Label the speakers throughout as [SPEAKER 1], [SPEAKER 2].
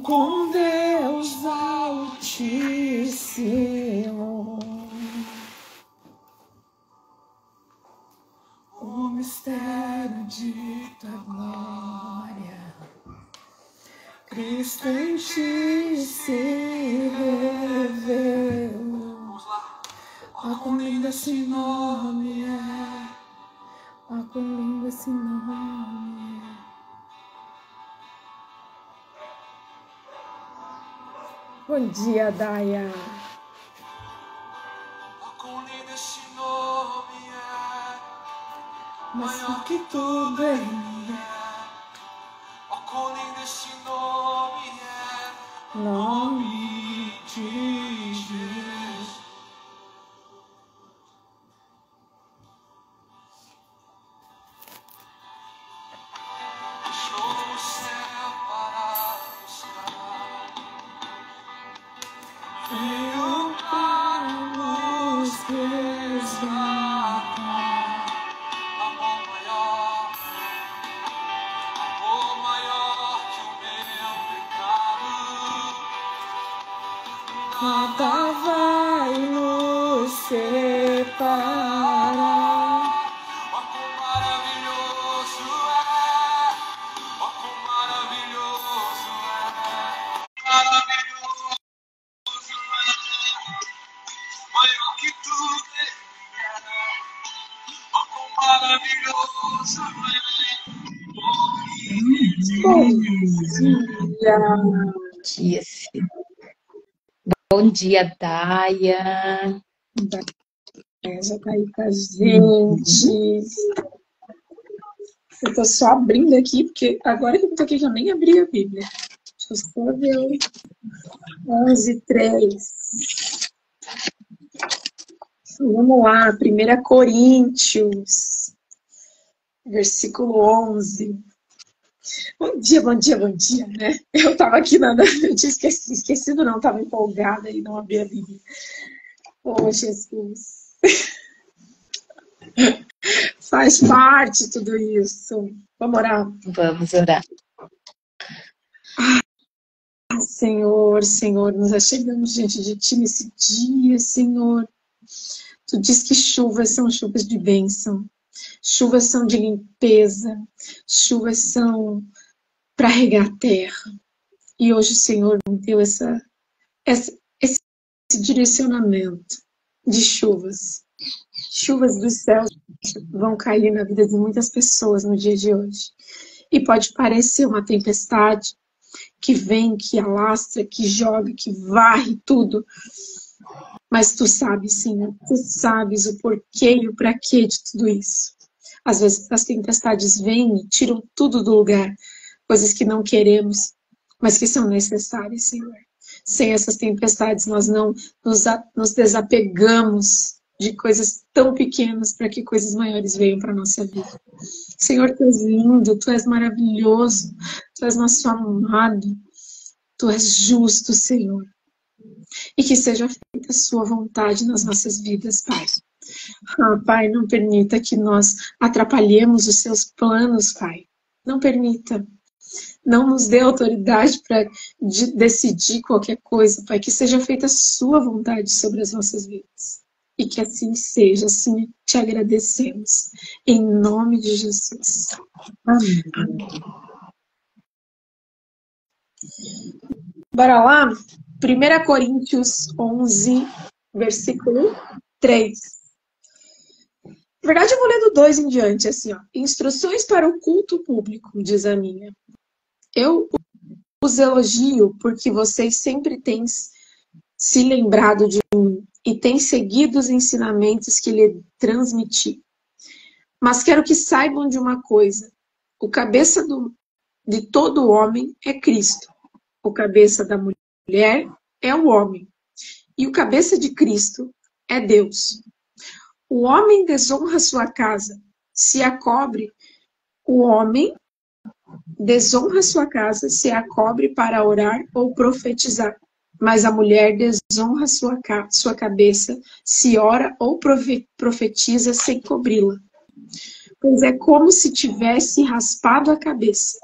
[SPEAKER 1] com Deus Altíssimo. O mistério de tua glória, Cristo em ti se revelou. Ó, como lindo esse nome é, ó, como lindo esse nome é. Bom dia, Daya.
[SPEAKER 2] Ó, como lindo esse nome é,
[SPEAKER 1] Maior que tudo em mim.
[SPEAKER 2] ó, como lindo esse nome é,
[SPEAKER 1] Nome
[SPEAKER 2] de Jesus. Deixou o céu para buscar,
[SPEAKER 1] veio para nos resgatar.
[SPEAKER 2] amor maior que o meu pecado.
[SPEAKER 1] Nada vai nos separar.
[SPEAKER 2] Ó, quão maravilhoso é, ó, quão maravilhoso é, maravilhoso é, maior que tudo é, ó, quão maravilhoso
[SPEAKER 3] Dia, sim. Bom dia, Daya.
[SPEAKER 1] Já tá aí com a gente. Eu tô só abrindo aqui, porque agora que eu tô aqui já nem abri a Bíblia. Deixa eu só ver o 11:3. Vamos lá, 1 Coríntios, versículo 11. Bom dia, bom dia, bom dia, né? Eu tava aqui, eu tinha esquecido não, tava empolgada e não abri a Bíblia. Oh, Jesus. Faz parte tudo isso. Vamos orar.
[SPEAKER 3] Vamos orar.
[SPEAKER 1] Senhor, Senhor, nós achegamos diante de Ti nesse dia, Senhor. Tu diz que chuvas são chuvas de bênção, chuvas são de limpeza, chuvas são para regar a terra. E hoje o Senhor me deu esse direcionamento de chuvas. Chuvas dos céus vão cair na vida de muitas pessoas no dia de hoje. E pode parecer uma tempestade que vem, que alastra, que joga, que varre tudo. Mas tu sabes, Senhor, tu sabes o porquê e o pra quê de tudo isso. Às vezes as tempestades vêm e tiram tudo do lugar, coisas que não queremos, mas que são necessárias, Senhor. Sem essas tempestades nós não nos desapegamos de coisas tão pequenas para que coisas maiores venham para a nossa vida. Senhor, tu és lindo, tu és maravilhoso, tu és nosso amado, tu és justo, Senhor. E que seja feita a sua vontade nas nossas vidas, Pai. Pai, não permita que nós atrapalhemos os seus planos, Pai. Não permita. Não nos dê autoridade para decidir qualquer coisa, Pai. Que seja feita a sua vontade sobre as nossas vidas. E que assim seja, assim te agradecemos. Em nome de Jesus. Amém. Bora lá? 1 Coríntios 11, versículo 3. Na verdade, eu vou ler do 2 em diante, assim, ó. Instruções para o culto público, diz a minha. Eu os elogio porque vocês sempre têm se lembrado de mim e têm seguido os ensinamentos que lhe transmiti. Mas quero que saibam de uma coisa. O cabeça de todo homem é Cristo. O cabeça da mulher é o homem. E o cabeça de Cristo é Deus. O homem desonra sua casa, se a cobre. O homem desonra sua casa, se a cobre para orar ou profetizar. Mas a mulher desonra sua cabeça, se ora ou profetiza sem cobri-la. Pois é como se tivesse raspado a cabeça.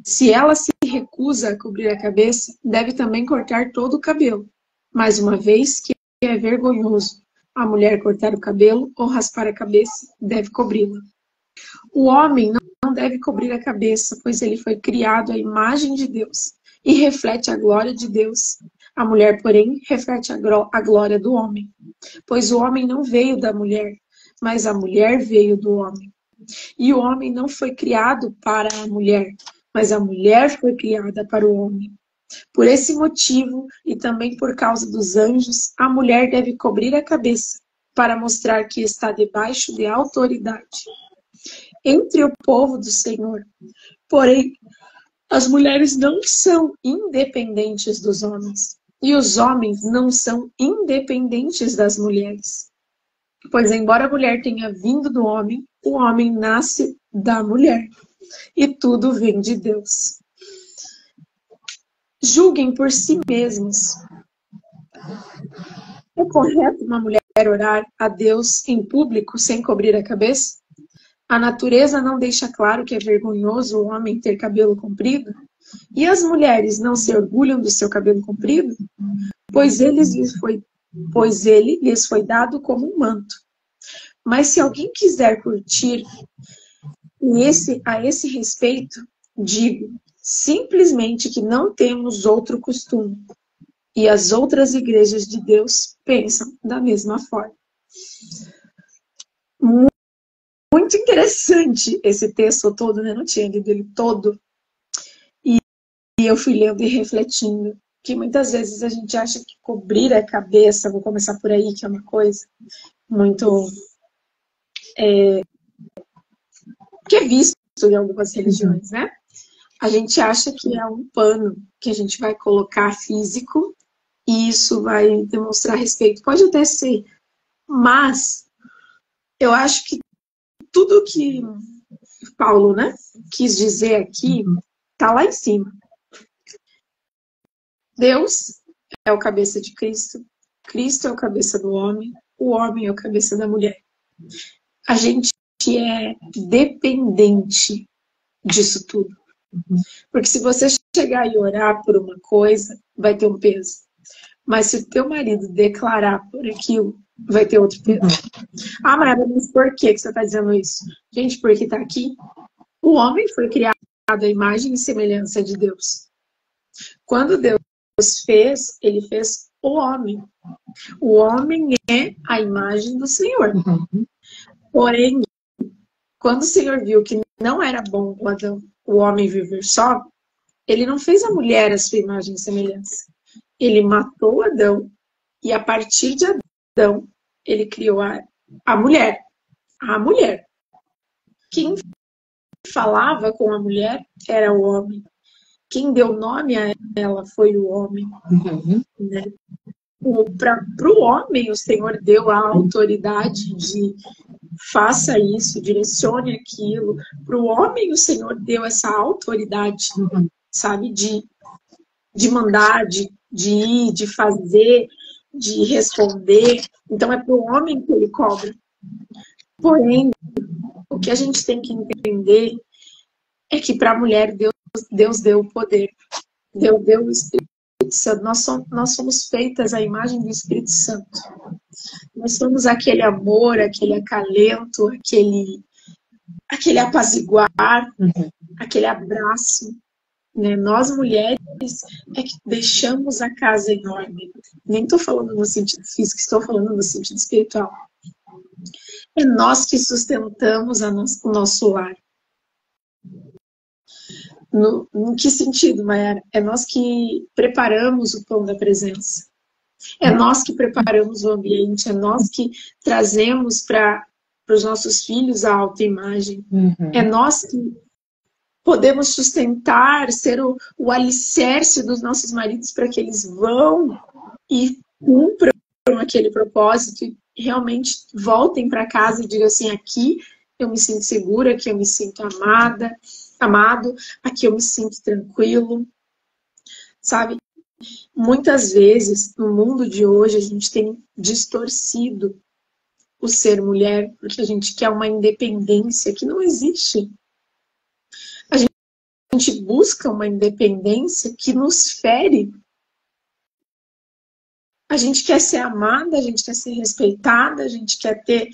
[SPEAKER 1] Se ela se recusa a cobrir a cabeça deve também cortar todo o cabelo. Mas uma vez que é vergonhoso a mulher cortar o cabelo ou raspar a cabeça, deve cobri-la. O homem não deve cobrir a cabeça, pois ele foi criado à imagem de Deus e reflete a glória de Deus. A mulher, porém, reflete a glória do homem, pois o homem não veio da mulher, mas a mulher veio do homem. E o homem não foi criado para a mulher, mas a mulher foi criada para o homem. Por esse motivo, e também por causa dos anjos, a mulher deve cobrir a cabeça, para mostrar que está debaixo de autoridade entre o povo do Senhor. Porém, as mulheres não são independentes dos homens, e os homens não são independentes das mulheres. Pois, embora a mulher tenha vindo do homem, o homem nasce da mulher, e tudo vem de Deus. Julguem por si mesmos. É correto uma mulher orar a Deus em público sem cobrir a cabeça? A natureza não deixa claro que é vergonhoso o homem ter cabelo comprido? E as mulheres não se orgulham do seu cabelo comprido? Pois ele lhes foi dado como um manto. Mas se alguém quiser curtir a esse respeito, digo simplesmente que não temos outro costume. E as outras igrejas de Deus pensam da mesma forma. Muito interessante esse texto todo, né? Não tinha lido ele todo. E eu fui lendo e refletindo que muitas vezes a gente acha que cobrir a cabeça, vou começar por aí, que é uma coisa muito... que é visto em algumas religiões, né? A gente acha que é um pano que a gente vai colocar físico e isso vai demonstrar respeito. Pode até ser, mas eu acho que tudo que Paulo, né, quis dizer aqui está lá em cima. Deus é o cabeça de Cristo, Cristo é o cabeça do homem, o homem é o cabeça da mulher. A gente é dependente disso tudo. Porque se você chegar e orar por uma coisa, vai ter um peso. Mas se o teu marido declarar por aquilo, vai ter outro peso. Ah, mas por que você está dizendo isso? Gente, porque está aqui. O homem foi criado à imagem e semelhança de Deus. Quando Deus fez, ele fez o homem. O homem é a imagem do Senhor. Porém, quando o Senhor viu que não era bom o homem viver só, ele não fez a mulher a sua imagem e semelhança. Ele matou Adão e a partir de Adão ele criou a mulher. A mulher. Quem falava com a mulher era o homem. Quem deu nome a ela foi o homem. Né? Para o homem, o Senhor deu a autoridade de faça isso, direcione aquilo. Para o homem, o Senhor deu essa autoridade, sabe? De mandar, de ir, de fazer, de responder. Então, é para o homem que ele cobra. Porém, o que a gente tem que entender é que para a mulher, Deus deu o poder. Deus deu o Espírito Santo. Nós somos feitas à imagem do Espírito Santo. Nós somos aquele amor, aquele acalento, aquele apaziguar, aquele abraço. Né? Nós, mulheres, é que deixamos a casa em ordem. Nem estou falando no sentido físico, estou falando no sentido espiritual. É nós que sustentamos o nosso lar. No que sentido, Mayara? É nós que preparamos o pão da presença. É nós que preparamos o ambiente. É nós que trazemos para os nossos filhos a autoimagem. É nós que podemos sustentar, ser o alicerce dos nossos maridos para que eles vão e cumpram aquele propósito e realmente voltem para casa e digam assim, aqui eu me sinto segura, aqui eu me sinto amado, aqui eu me sinto tranquilo, sabe? Muitas vezes, no mundo de hoje, a gente tem distorcido o ser mulher, porque a gente quer uma independência que não existe. A gente gente busca uma independência que nos fere. A gente quer ser amada, a gente quer ser respeitada, a gente quer ter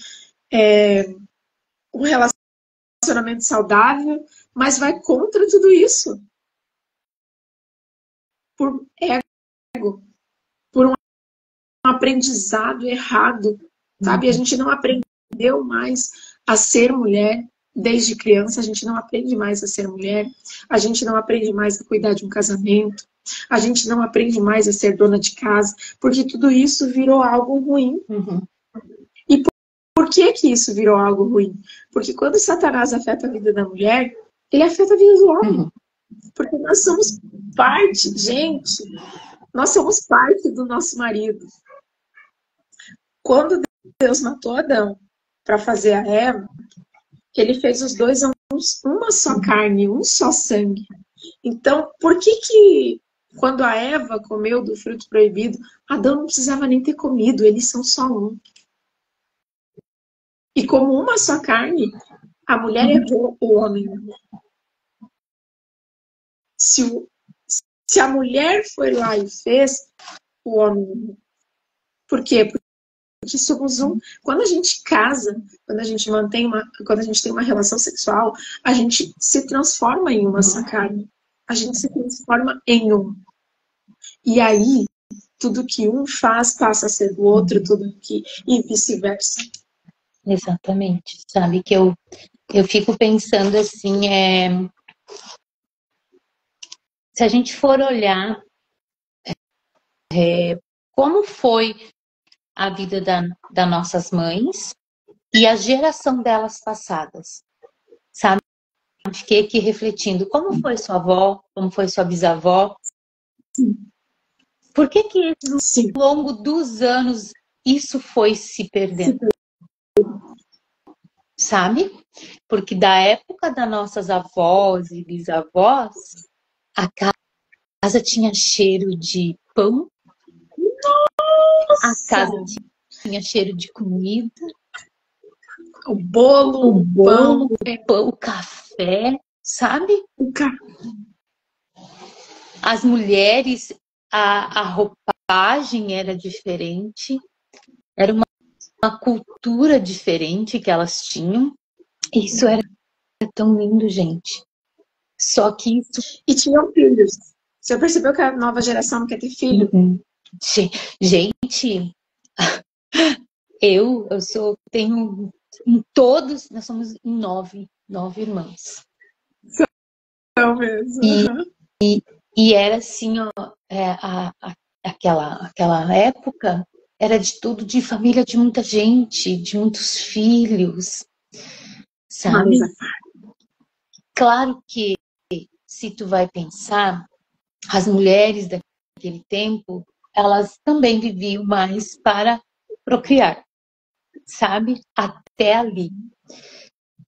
[SPEAKER 1] um relacionamento saudável, mas vai contra tudo isso. Por ego, por um aprendizado errado, sabe? A gente não aprendeu mais a ser mulher desde criança, a gente não aprende mais a ser mulher, a gente não aprende mais a cuidar de um casamento, a gente não aprende mais a ser dona de casa, porque tudo isso virou algo ruim. E por que que isso virou algo ruim? Porque quando Satanás afeta a vida da mulher, ele afeta a vida do homem. Porque nós somos parte, gente, nós somos parte do nosso marido. Quando Deus matou Adão para fazer a Eva, ele fez os dois uma só carne, um só sangue. Então, por que quando a Eva comeu do fruto proibido, Adão não precisava nem ter comido, eles são só um. E como uma só carne, a mulher errou, o homem errou. Se a mulher foi lá e fez, o homem errou. Por quê? Porque somos um. Quando a gente casa, quando a gente tem uma relação sexual, a gente se transforma em uma só carne. A gente se transforma em um. E aí, tudo que um faz passa a ser do outro, e vice-versa.
[SPEAKER 3] Exatamente. Sabe que eu fico pensando assim, se a gente for olhar como foi a vida das nossas mães e a geração delas passadas, sabe? Fiquei aqui refletindo, como foi sua avó, como foi sua bisavó? Por que ao longo dos anos isso foi se perdendo? Sabe? Porque da época das nossas avós e bisavós, a casa tinha cheiro de pão, a casa tinha cheiro de comida,
[SPEAKER 1] o bolo,
[SPEAKER 3] o café, sabe? As mulheres, a roupagem era diferente, era uma cultura diferente que elas tinham. Isso era tão lindo, gente. Só que isso...
[SPEAKER 1] E tinham filhos. Você percebeu que a nova geração não quer ter filho?
[SPEAKER 3] Gente, eu tenho em todos, nós somos em nove irmãs.
[SPEAKER 1] São mesmo.
[SPEAKER 3] E era assim, ó, aquela época era de tudo, de família de muita gente, de muitos filhos, sabe? Claro que, se tu vai pensar, as mulheres daquele tempo, elas também viviam mais para procriar, sabe? Até ali.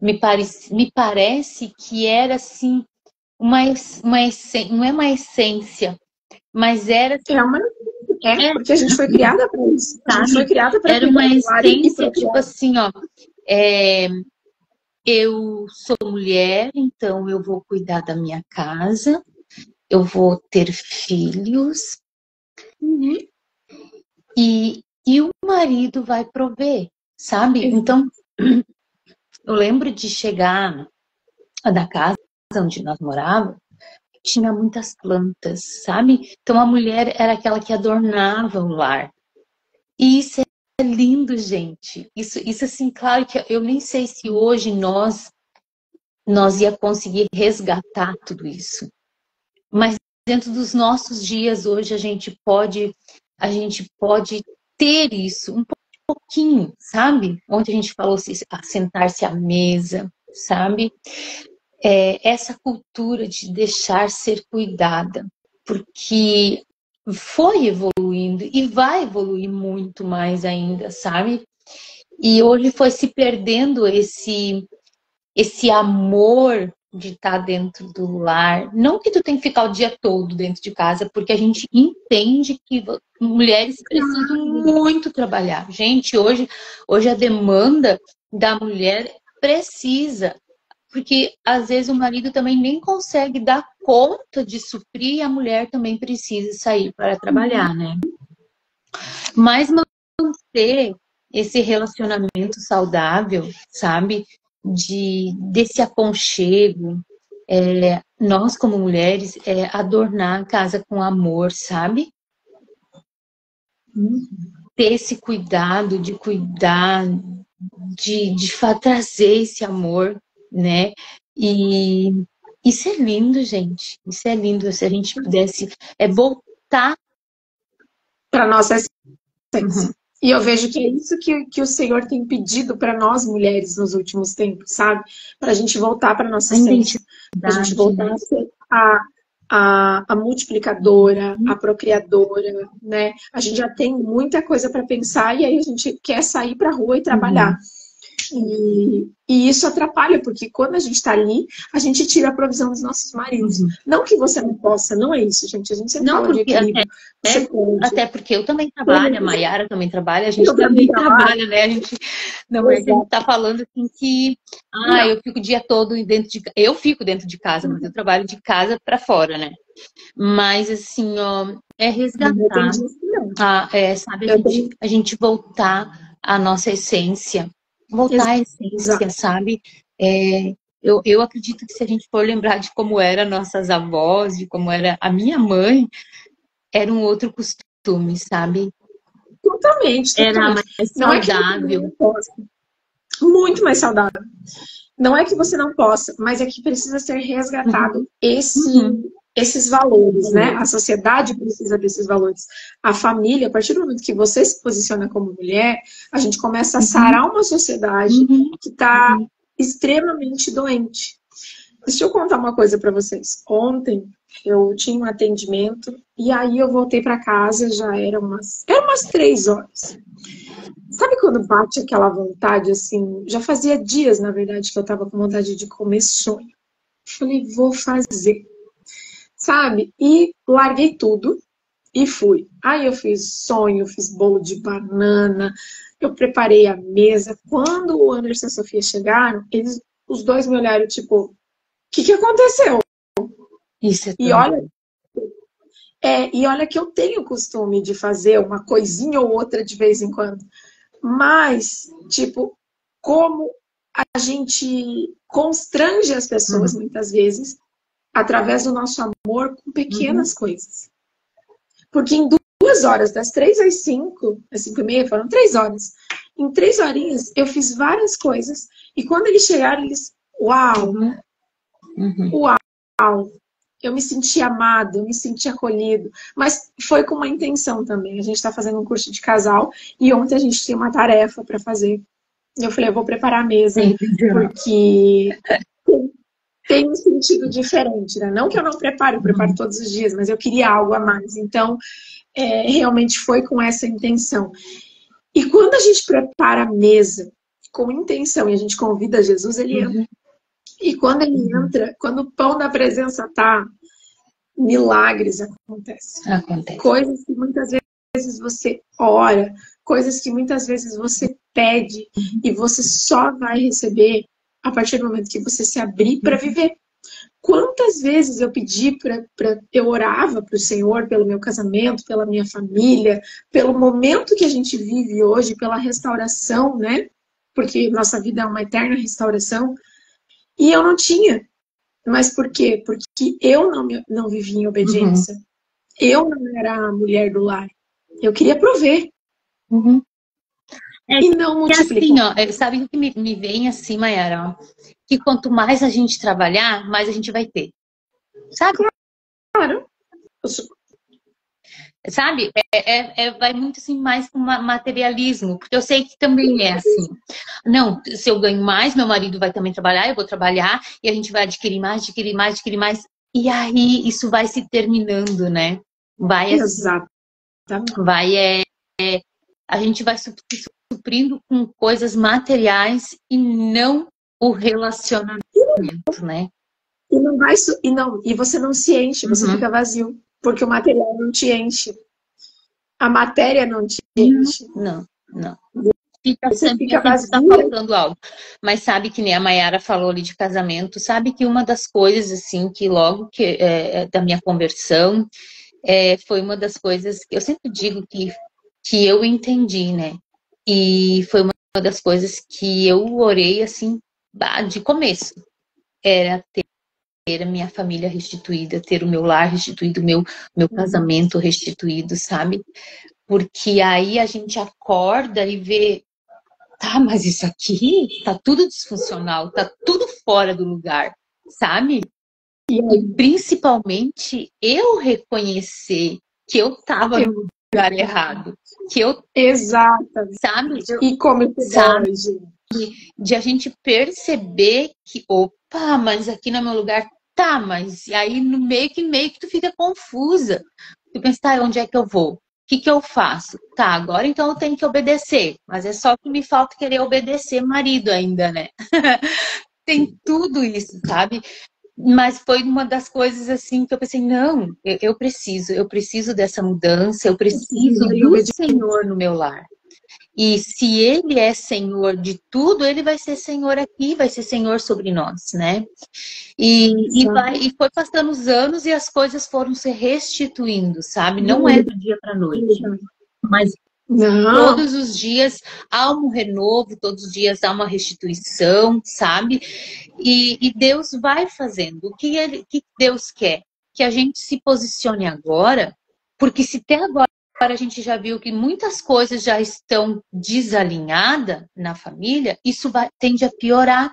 [SPEAKER 3] Me parece que era assim, uma essência, não é uma essência, mas era...
[SPEAKER 1] porque a gente foi criada para isso. A gente foi criada para
[SPEAKER 3] era uma essência, tipo assim, ó, eu sou mulher, então eu vou cuidar da minha casa, eu vou ter filhos, e o marido vai prover, sabe? Então, eu lembro de chegar da casa onde nós morávamos, tinha muitas plantas, sabe? Então a mulher era aquela que adornava o lar. E isso é lindo, gente. Isso assim, claro que eu nem sei se hoje nós ia conseguir resgatar tudo isso. Mas dentro dos nossos dias hoje a gente pode ter isso um pouquinho, sabe? Ontem a gente falou sentar-se à mesa, sabe? Essa cultura de deixar ser cuidada, porque foi evoluindo e vai evoluir muito mais ainda, sabe? E hoje foi se perdendo esse amor de estar dentro do lar. Não que tu tem que ficar o dia todo dentro de casa, porque a gente entende que mulheres precisam muito trabalhar. Gente, hoje a demanda da mulher precisa. porque às vezes o marido também nem consegue dar conta de suprir e a mulher também precisa sair para trabalhar, né? Mas manter esse relacionamento saudável, sabe? Desse aconchego, nós como mulheres, adornar a casa com amor, sabe? Ter esse cuidado de cuidar, de trazer esse amor, né? E isso é lindo, gente. Isso é lindo. Se a gente pudesse voltar
[SPEAKER 1] para nossa essência. E eu vejo que é isso que o Senhor tem pedido para nós mulheres nos últimos tempos, sabe? Para a gente voltar para nossa essência. Para a gente voltar a ser a multiplicadora, a procriadora, né? A gente já tem muita coisa para pensar e aí a gente quer sair para a rua e trabalhar. E isso atrapalha, porque quando a gente está ali, a gente tira a provisão dos nossos maridos. Não que você não possa, não é isso, gente. A gente sempre fala de equilíbrio.
[SPEAKER 3] Até porque eu também trabalho, a Mayara também trabalha, a gente também trabalha, né? A gente não está falando assim que eu fico o dia todo dentro de casa. Eu fico dentro de casa, mas eu trabalho de casa para fora, né? Mas assim, ó, resgatar, sabe, a gente voltar à nossa essência. Voltar à essência, sabe? Eu acredito que se a gente for lembrar de como eram nossas avós, de como era a minha mãe, era um outro costume, sabe?
[SPEAKER 1] Totalmente.
[SPEAKER 3] Era mais saudável.
[SPEAKER 1] Muito mais saudável. Não é que você não possa, mas é que precisa ser resgatado esses valores, né? A sociedade precisa desses valores. A família, a partir do momento que você se posiciona como mulher, a gente começa a sarar uma sociedade que está extremamente doente. Deixa eu contar uma coisa para vocês. Ontem eu tinha um atendimento e aí eu voltei para casa, já eram umas 3 horas. Sabe quando bate aquela vontade, assim? Já fazia dias, na verdade, que eu tava com vontade de comer sonho. Falei, vou fazer. Sabe? E larguei tudo e fui. Aí eu fiz sonho, fiz bolo de banana, eu preparei a mesa. Quando o Anderson e a Sofia chegaram, os dois me olharam, tipo, o que aconteceu?
[SPEAKER 3] Isso é
[SPEAKER 1] e olha que eu tenho o costume de fazer uma coisinha ou outra de vez em quando. Mas, tipo, como a gente constrange as pessoas, muitas vezes, através do nosso amor com pequenas coisas. Porque em 2 horas, das 3 às 5, às 5h30, foram 3 horas. Em 3 horinhas, eu fiz várias coisas. E quando eles chegaram, eles... Uau! Uau! Eu me senti amado, eu me senti acolhido. Mas foi com uma intenção também. A gente está fazendo um curso de casal e ontem a gente tinha uma tarefa para fazer. Eu falei, eu vou preparar a mesa, porque tem um sentido diferente, né? Não que eu não prepare, eu preparo todos os dias, mas eu queria algo a mais. Então, realmente foi com essa intenção. E quando a gente prepara a mesa com intenção e a gente convida Jesus, ele entra. E quando ele entra, quando o pão da presença tá, milagres acontecem. Coisas que muitas vezes você ora, coisas que muitas vezes você pede e você só vai receber a partir do momento que você se abrir para viver. Quantas vezes eu pedi eu orava para o Senhor pelo meu casamento, pela minha família, pelo momento que a gente vive hoje, pela restauração, né? Porque nossa vida é uma eterna restauração. E eu não tinha. Mas por quê? Porque eu não vivia em obediência. Eu não era a mulher do lar. Eu queria prover. E não multiplicar.
[SPEAKER 3] Assim, ó, sabe o que me vem assim, Mayara? Que quanto mais a gente trabalhar, mais a gente vai ter. Sabe?
[SPEAKER 1] Claro.
[SPEAKER 3] Sabe? Vai muito assim mais com materialismo, porque eu sei que também é assim. Não, se eu ganho mais, meu marido vai também trabalhar, eu vou trabalhar, e a gente vai adquirir mais, adquirir mais, adquirir mais. E aí isso vai se terminando, né? Vai assim, a gente vai suprindo com coisas materiais e não o relacionamento, né?
[SPEAKER 1] E você não se enche, você fica vazio. Porque o material não te enche. A matéria não te enche.
[SPEAKER 3] Não. fica
[SPEAKER 1] Você
[SPEAKER 3] sempre,
[SPEAKER 1] fica
[SPEAKER 3] sempre tá
[SPEAKER 1] vazia.
[SPEAKER 3] faltando algo. Mas sabe que nem a Mayara falou ali de casamento, sabe que uma das coisas, assim, que logo que da minha conversão, foi uma das coisas que eu sempre digo que eu entendi, né? E foi uma das coisas que eu orei, assim, de começo. Era ter a minha família restituída, ter o meu lar restituído, meu casamento restituído, sabe? Porque aí a gente acorda e vê, tá, mas isso aqui tá tudo disfuncional, tá tudo fora do lugar, sabe? E principalmente eu reconhecer que eu tava no lugar errado, que eu,
[SPEAKER 1] Exato.
[SPEAKER 3] sabe?
[SPEAKER 1] E como isso
[SPEAKER 3] Sabe?
[SPEAKER 1] dói, gente.
[SPEAKER 3] De a gente perceber que, opa, mas aqui no meu lugar tá, mas e aí no meio que tu fica confusa. Tu pensa, tá, onde é que eu vou? O que que eu faço? Tá, agora então eu tenho que obedecer. Mas é só que me falta querer obedecer marido ainda, né? Tem tudo isso, sabe? Mas foi uma das coisas assim que eu pensei, não, eu preciso dessa mudança, eu preciso do Senhor no meu lar. E se ele é Senhor de tudo, ele vai ser Senhor aqui, vai ser Senhor sobre nós, né? E foi passando os anos e as coisas foram se restituindo, sabe? Não é do dia para a noite, mas
[SPEAKER 1] Não,
[SPEAKER 3] todos os dias há um renovo, todos os dias há uma restituição, sabe? E Deus vai fazendo. O que Deus quer? Que a gente se posicione agora, porque se até agora a gente já viu que muitas coisas já estão desalinhadas na família, isso tende a piorar.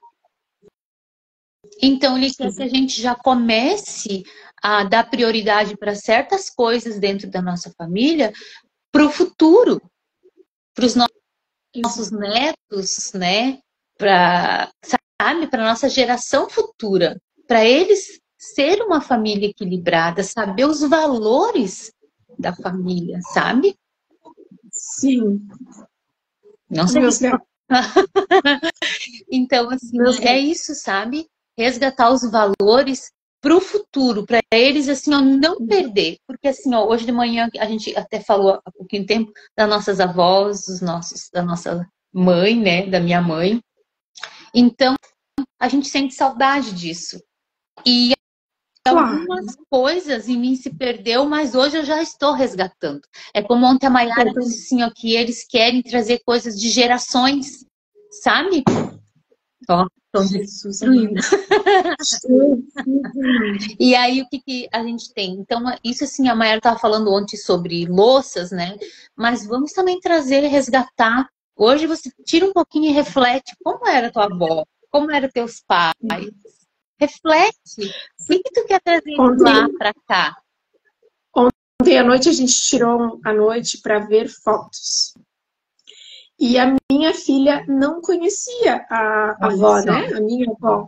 [SPEAKER 3] Então, ele quer que a gente já comece a dar prioridade para certas coisas dentro da nossa família para o futuro, para os nossos netos, né? Para a nossa geração futura, para eles ser uma família equilibrada, saber os valores da família, sabe?
[SPEAKER 1] sim.
[SPEAKER 3] Não sei
[SPEAKER 1] Meus
[SPEAKER 3] se... Então, assim, é isso, sabe? Resgatar os valores para o futuro, para eles, assim, ó, não perder. Porque, assim, ó, hoje de manhã a gente até falou há pouquinho tempo das nossas avós, da nossa mãe, né? Da minha mãe. Então, a gente sente saudade disso. E algumas coisas em mim se perdeu, mas hoje eu já estou resgatando. É como ontem a Mayara disse assim, ó, que eles querem trazer coisas de gerações, sabe? Ó, estão destruindo. E aí, o que a gente tem? Então, isso assim, a Mayara estava falando ontem sobre louças, né? Mas vamos também trazer, resgatar. Hoje você tira um pouquinho e reflete como era tua avó, como eram teus pais. Reflete. O que tu quer trazer de lá para cá?
[SPEAKER 1] Ontem à noite a gente tirou a noite para ver fotos. E a minha filha não conhecia a avó, né? A minha avó.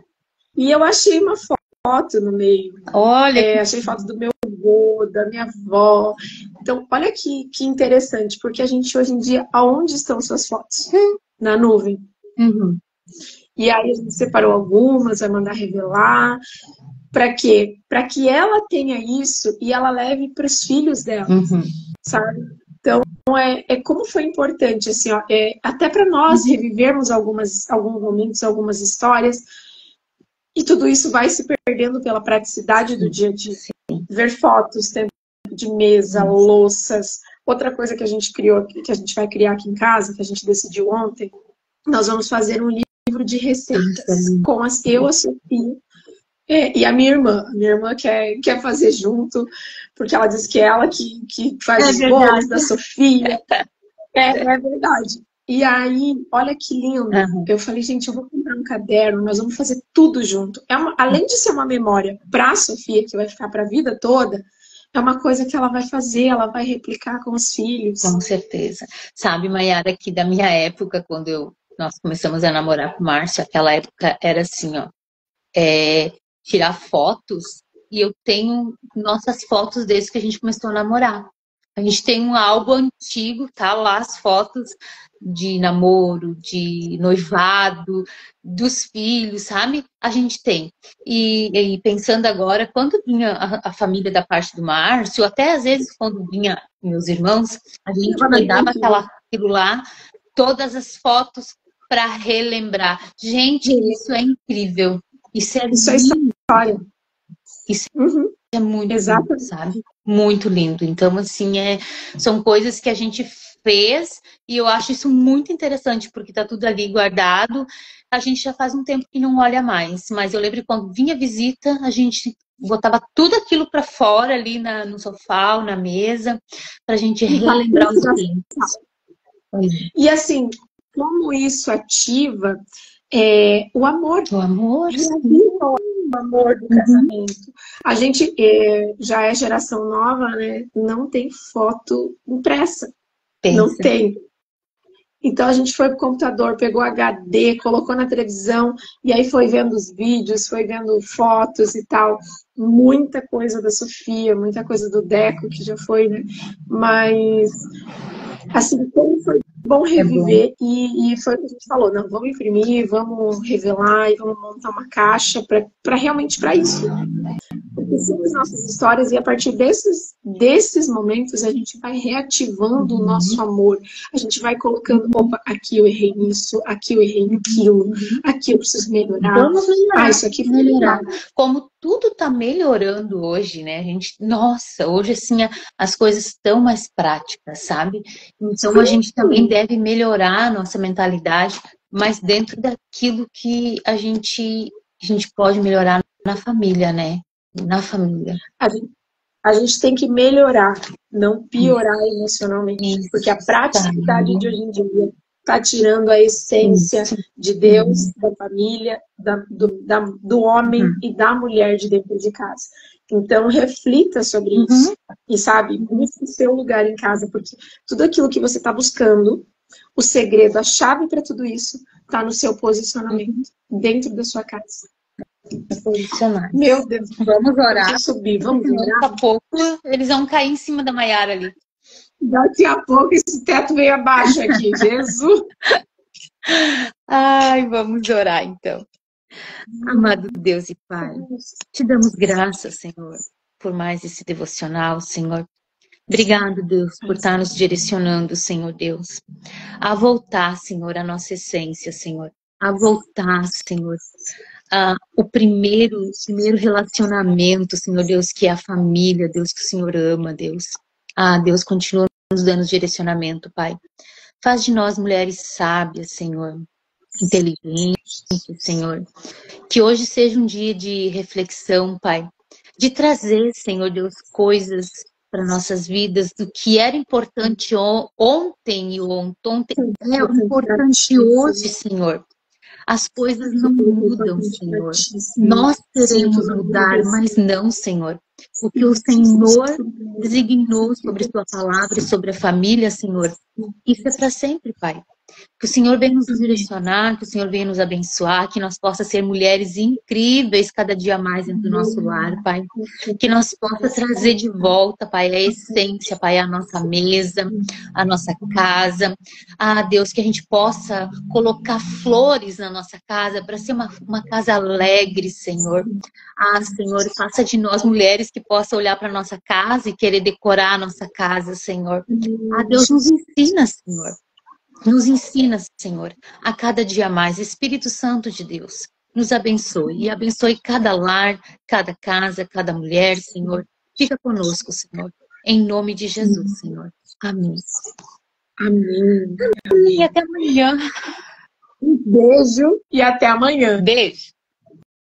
[SPEAKER 1] E eu achei uma foto no meio.
[SPEAKER 3] Olha.
[SPEAKER 1] Achei foto do meu avô, da minha avó. Então, olha que interessante, porque a gente hoje em dia, aonde estão suas fotos? Na nuvem.
[SPEAKER 3] Uhum.
[SPEAKER 1] E aí a gente separou algumas, vai mandar revelar. Para quê? Para que ela tenha isso e ela leve para os filhos dela, sabe? Então, como foi importante, assim, ó, até para nós revivermos alguns momentos, algumas histórias, e tudo isso vai se perdendo pela praticidade do dia a dia. Ver fotos, tempo de mesa, louças. Outra coisa que a gente criou, que a gente vai criar aqui em casa, que a gente decidiu ontem, nós vamos fazer um livro de receitas com a Sofia e a minha irmã. A minha irmã quer fazer junto, porque ela diz que é ela que faz os bolos da Sofia. É verdade. E aí, olha que lindo. Eu falei, gente, eu vou comprar um caderno, nós vamos fazer tudo junto. Além de ser uma memória para a Sofia, que vai ficar para a vida toda, é uma coisa que ela vai fazer, ela vai replicar com os filhos.
[SPEAKER 3] Com certeza. Sabe, Mayara, que da minha época, quando nós começamos a namorar com o Márcio, aquela época era assim, ó, tirar fotos, e eu tenho nossas fotos desde que a gente começou a namorar. A gente tem um álbum antigo, tá lá as fotos de namoro, de noivado, dos filhos, sabe? A gente tem. E pensando agora, quando vinha a família da parte do Márcio, até às vezes quando vinha meus irmãos, a gente pegava aquilo lá todas as fotos para relembrar. Gente, isso é incrível. Isso é
[SPEAKER 1] Isso é
[SPEAKER 3] lindo.
[SPEAKER 1] história.
[SPEAKER 3] Isso
[SPEAKER 1] Uhum.
[SPEAKER 3] é muito
[SPEAKER 1] Exato.
[SPEAKER 3] lindo, sabe? Muito lindo. Então, assim, são coisas que a gente fez e eu acho isso muito interessante, porque tá tudo ali guardado. A gente já faz um tempo que não olha mais, mas eu lembro que quando vinha visita, a gente botava tudo aquilo para fora ali no sofá ou na mesa, pra gente relembrar os tempos.
[SPEAKER 1] E assim, como isso ativa o amor.
[SPEAKER 3] O amor.
[SPEAKER 1] O amor do casamento. A gente já é geração nova, né? Não tem foto impressa.
[SPEAKER 3] Pensa.
[SPEAKER 1] Não tem. Então a gente foi pro computador, pegou HD, colocou na televisão, e aí foi vendo os vídeos, foi vendo fotos e tal. Muita coisa da Sofia, muita coisa do Deco, que já foi, né? Mas, assim, como foi bom reviver, e foi o que a gente falou, não, vamos imprimir, vamos revelar e vamos montar uma caixa para realmente para isso. Porque são as nossas histórias e a partir desses momentos a gente vai reativando o nosso amor. A gente vai colocando, opa, aqui eu errei nisso, aqui eu errei naquilo, aqui eu preciso melhorar.
[SPEAKER 3] Vamos melhorar.
[SPEAKER 1] Isso aqui foi melhorar.
[SPEAKER 3] Como tudo está melhorando hoje, né? A gente, nossa, hoje assim as coisas estão mais práticas, sabe? Então a gente também deve melhorar a nossa mentalidade, mas dentro daquilo que a gente pode melhorar na família, né? Na família.
[SPEAKER 1] A gente tem que melhorar, não piorar emocionalmente. Porque a praticidade de hoje em dia está tirando a essência de Deus, da família, do homem e da mulher de dentro de casa. Então, reflita sobre isso. E, sabe, busque o seu lugar em casa, porque tudo aquilo que você está buscando, o segredo, a chave para tudo isso, está no seu posicionamento, dentro da sua casa.
[SPEAKER 3] Posicionar.
[SPEAKER 1] Meu Deus,
[SPEAKER 3] vamos orar.
[SPEAKER 1] Vamos orar.
[SPEAKER 3] Daqui a pouco eles vão cair em cima da Maiara ali.
[SPEAKER 1] Daqui a pouco esse teto veio abaixo aqui, Jesus.
[SPEAKER 3] Ai, vamos orar então. Amado Deus e Pai, te damos graças, Senhor, por mais esse devocional, Senhor. Obrigado, Deus, por estar nos direcionando, Senhor Deus, a voltar, Senhor, à nossa essência, Senhor. A voltar, Senhor, o primeiro relacionamento, Senhor Deus, que é a família, Deus, que o Senhor ama, Deus. Deus, continua nos dando direcionamento, Pai. Faz de nós mulheres sábias, Senhor, inteligentes, Senhor. Que hoje seja um dia de reflexão, Pai. De trazer, Senhor Deus, coisas para nossas vidas do que era importante ontem e ontem é importante hoje, Senhor. As coisas não mudam, Senhor. Nós queremos mudar, mas não, Senhor. O que o Senhor designou sobre sua palavra e sobre a família, Senhor, isso é para sempre, Pai. Que o Senhor venha nos direcionar, que o Senhor venha nos abençoar, que nós possamos ser mulheres incríveis cada dia mais dentro do nosso lar, Pai. Que nós possamos trazer de volta, Pai, a essência, Pai, a nossa mesa, a nossa casa. Deus, que a gente possa colocar flores na nossa casa para ser uma casa alegre, Senhor. Senhor, faça de nós mulheres que possam olhar para nossa casa e querer decorar a nossa casa, Senhor. Deus, nos ensina, Senhor. Nos ensina, Senhor, a cada dia mais. Espírito Santo de Deus, nos abençoe. E abençoe cada lar, cada casa, cada mulher, Senhor. Fica conosco, Senhor. Em nome de Jesus, Senhor. Amém.
[SPEAKER 1] Amém.
[SPEAKER 3] E até amanhã.
[SPEAKER 1] Um beijo e até amanhã.
[SPEAKER 3] Beijo.